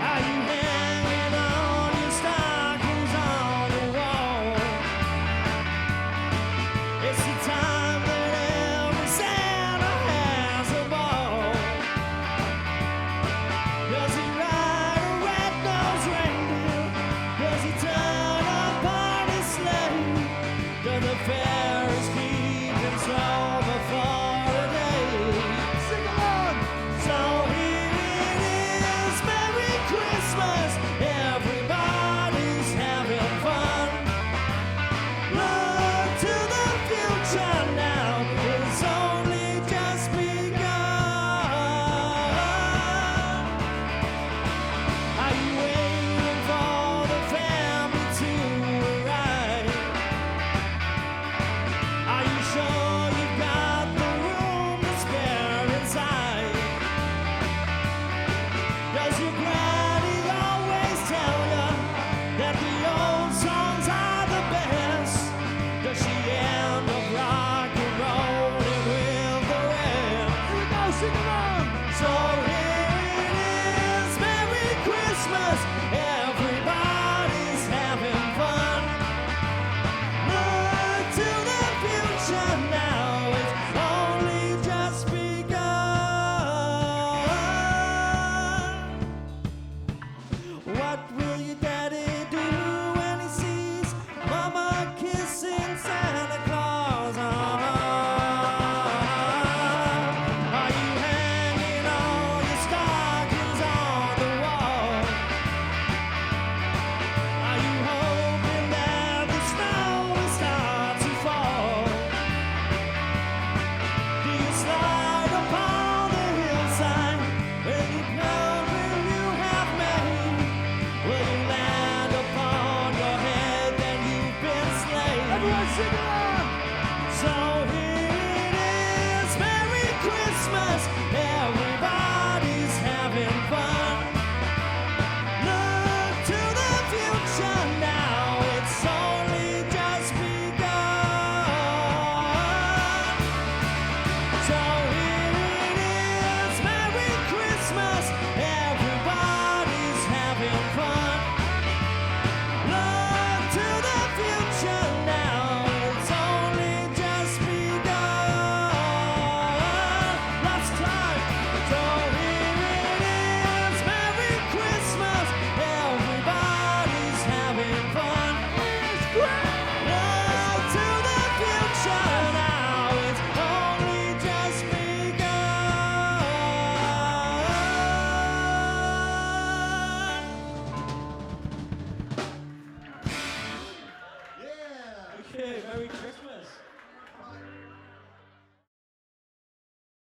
Are you hanging on your stockings on the wall? It's the time that every Santa has a ball. Does he ride a red-nosed reindeer? Does he turn a party sleigh? Does the fairies keep him sober for a day? Sing along! So here it is, Merry Christmas, everybody's having fun. Look to the future now, it's only just begun. Are you waiting for the family to arrive? Are you sure you've got the room to spare inside? Does your granny always tell you that the old songs are the best? Does she end up rock and rolling with the rest? Here we go, sing along! So here it is, Merry Christmas, everybody's having fun. Look to the future now, it's only just begun. What will your daddy do when he sees Mama kissing Santa Claus? Are you hanging all your stockings on the wall? Are you hoping that the snow will start to fall? Do you slide upon the hillside when you come when you have made? Will you land upon your head then you've been slain? Everyone sing along! So here it is, Merry Christmas, everybody's having fun. Look to the future now, it's only just begun. So here it is, Merry Christmas, everybody's having fun. Look to the future now, it's only just begun. Last time. So here it is, Merry Christmas, everybody's having fun. Look to the future now, it's only just begun. Yeah. Okay, Merry Christmas.